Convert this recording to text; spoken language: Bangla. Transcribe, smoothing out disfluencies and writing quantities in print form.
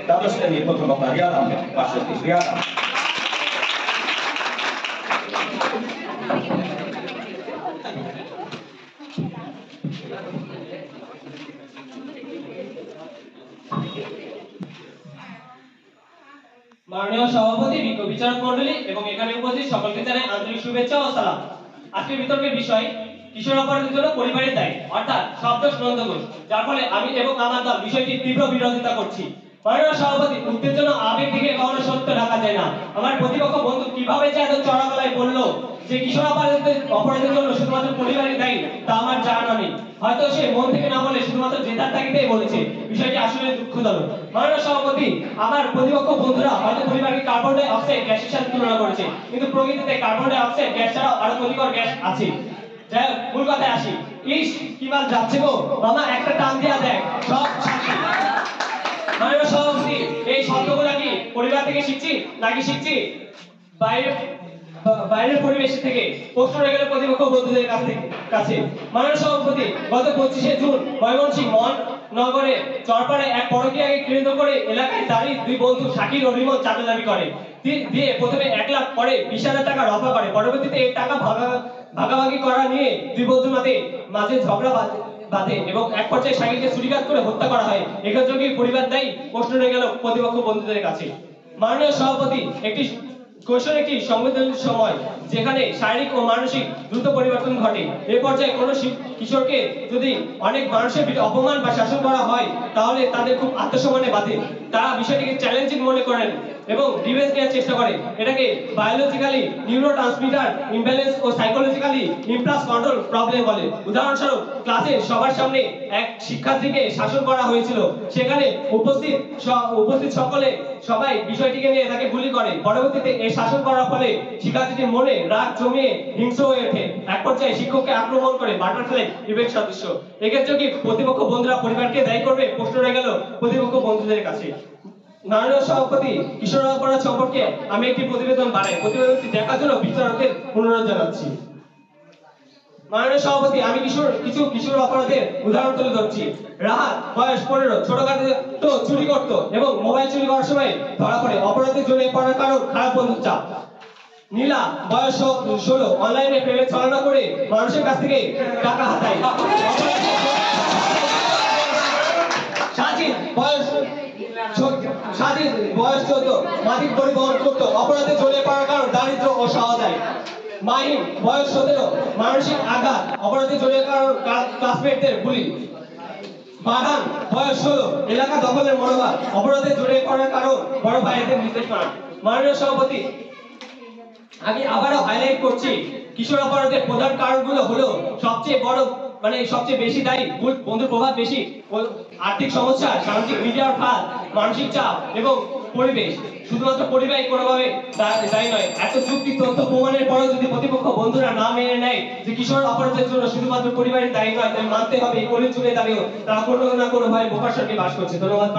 দ্বাদশ শ্রেণীর প্রথম বক্তা রিয়াদ আহমেদ, পার্শ্ববর্তী রিয়াদ আহমেদ। মাননীয় সভাপতি, বিজ্ঞ বিচারক মণ্ডলী এবং এখানে উপস্থিত সকলকে জানাই আন্তরিক শুভেচ্ছা ও সালাম। আজকের বিতর্কের বিষয় কিশোর অপরাধের জন্য পরিবারের দায়ী, অর্থাৎ শব্দোষ নন্দঘোষ, যার ফলে আমি এবং আমার দল বিষয়টির তীব্র বিরোধিতা করছি। মাননীয় সভাপতি, উত্তেজনা আবেগ থেকে কখনো সত্য ঢাকা যায় না। আমার প্রতিপক্ষ বন্ধু কিভাবে যে এত চড়া গলায় বললো যে কিশোর অপরাধের জন্য শুধুমাত্র পরিবারের দায়ী, তা আমার জানা নেই। হয়তো সে মন থেকে না বলে শুধুমাত্র জেতার তাগিদেই বলেছে। বিষয়টি আসলে দুঃখজনক। মাননীয় সভাপতি, আমার প্রতিপক্ষ বন্ধুরা হয়তো পরিবারকে কার্বন ডাই অক্সাইড গ্যাসের সাথে তুলনা করেছে, কিন্তু প্রকৃতিতে কার্বন ডাই অক্সাইড গ্যাস ছাড়াও আরো ক্ষতিকর গ্যাস আছে। যাই হোক, মূল কথায় আসি। ইস, কি মাল যাচ্ছে গো মামা, একটা টান দিয়া দেখ, সব শান্তি। মাননীয় সভাপতি, এই শব্দগুলা কি পরিবার থেকে শিখছি নাকি শিখছি বাইরের পরিবেশ থেকে? প্রশ্ন রয়ে গেল প্রতিপক্ষ বন্ধুদের কাছে। মাননীয় সভাপতি, গত 25শে জুন ময়মনসিংহ নগরে চরপাড়ে এক পরকীয়াকে কেন্দ্র করে এলাকায় দাঁড়িয়ে দুই বন্ধু শাকির ও রিমন চাঁদা দাবি করে দিয়ে প্রথমে 1 লাখ, পরে 20,000 টাকা রফা করে। পরবর্তীতে এই টাকা ভাগাভাগি করা নিয়ে দুই বন্ধুর মাঝে ঝগড়া বাঁধে এবং এক পর্যায়ে শাকিরকে ছুরিকাঘাত করে হত্যা করা হয়। এক্ষেত্রে কি পরিবার দায়ী? প্রশ্ন রয়ে গেল প্রতিপক্ষ বন্ধুদের কাছে। মাননীয় সভাপতি, কৈশোর একটি সংবেদনশীল সময়, যেখানে শারীরিক ও মানসিক দ্রুত পরিবর্তন ঘটে। এই পর্যায়ে কোনো কিশোরকে যদি অনেক মানুষের অপমান বা শাসন করা হয়, তাহলে তাদের খুব আত্মসম্মানে বাধে। তারা বিষয়টিকে চ্যালেঞ্জিং মনে করেন এবং রিভেঞ্জ নেওয়ার চেষ্টা করে। এটাকে বায়োলজিক্যালি নিউরোট্রান্সমিটার ইমব্যালেন্স ও সাইকোলজিক্যালি ইমপ্লাস কন্ট্রোল প্রবলেম বলে। উদাহরণস্বরূপ, ক্লাসে সবার সামনে এক শিক্ষার্থীকে শাসন করা হয়েছিল। সেখানে উপস্থিত সবাই বিষয়টিকে নিয়ে তাকে বুলি করে। পরবর্তীতে এই শাসন করার ফলে শিক্ষার্থীটির মনে রাগ জমিয়ে হিংস্র হয়ে ওঠে। এক পর্যায়ে শিক্ষককে আক্রমণ করে বাটারফ্লাই ইফেক্ট সদস্য। এক্ষেত্রে কি প্রতিপক্ষ বন্ধুরা পরিবারকে দায়ী করবে? প্রশ্ন রয়ে গেল প্রতিপক্ষ বন্ধুদের কাছে। মাননীয় সভাপতি, কিশোর অপরাধ সম্পর্কে আমি একটি প্রতিবেদন বানাই। প্রতিবেদনটি দেখার জন্য বিচারকদের অনুরোধ জানাচ্ছি। মাননীয় সভাপতি, আমি কিছু কিশোর অপরাধের উদাহরণ তুলে ধরছি। রাহাত, বয়স 15, ছোটখাটো চুরি করত এবং মোবাইল চুরি করার সময় ধরা পড়ে। অপরাধের জন্য পড়ার কারণ খারাপ বন্ধুত্ব। নীলা, বয়স 16, অনলাইনে প্রেমে ছলনা করে মানুষের কাছ থেকে টাকা হাতায়। সাজিদ, বয়স 14, মাদক পরিবহন করত। অপরাধে জড়িয়ে পড়ার কারণ দারিদ্র ও সহজায়। মাহিম, বয়স 17, মানসিক আঘাত। অপরাধে জড়িয়ে পড়ার ক্লাসমেটদের বুলি। ফারহান, বয়স 16, এলাকা দখলের মনোভাব। অপরাধে জড়িয়ে পড়ার কারণ বড় ভাইদের নির্দেশনা। মাননীয় সভাপতি, আমি আবারও হাইলাইট করছি, কিশোর অপরাধের প্রধান কারণগুলো হলো সবচেয়ে বেশি দায়ী বন্ধুর প্রভাব বেশি, আর্থিক সমস্যা, সামাজিক মিডিয়ার ফাঁদ, মানসিক চাপ এবং পরিবেশ। শুধুমাত্র পরিবারই কোনোভাবে দায়ী নয়। এত যুক্তি তথ্য প্রমাণের পরেও যদি প্রতিপক্ষ বন্ধুরা না মেনে নেয় যে কিশোর অপরাধের জন্য শুধুমাত্র পরিবারের দায়ী নয়, তাই মানতে হবে এই কলিযুগে দাঁড়িয়েও তারা কোনো না কোনো ভাবে বোকার সঙ্গে বাস করছে। ধন্যবাদ।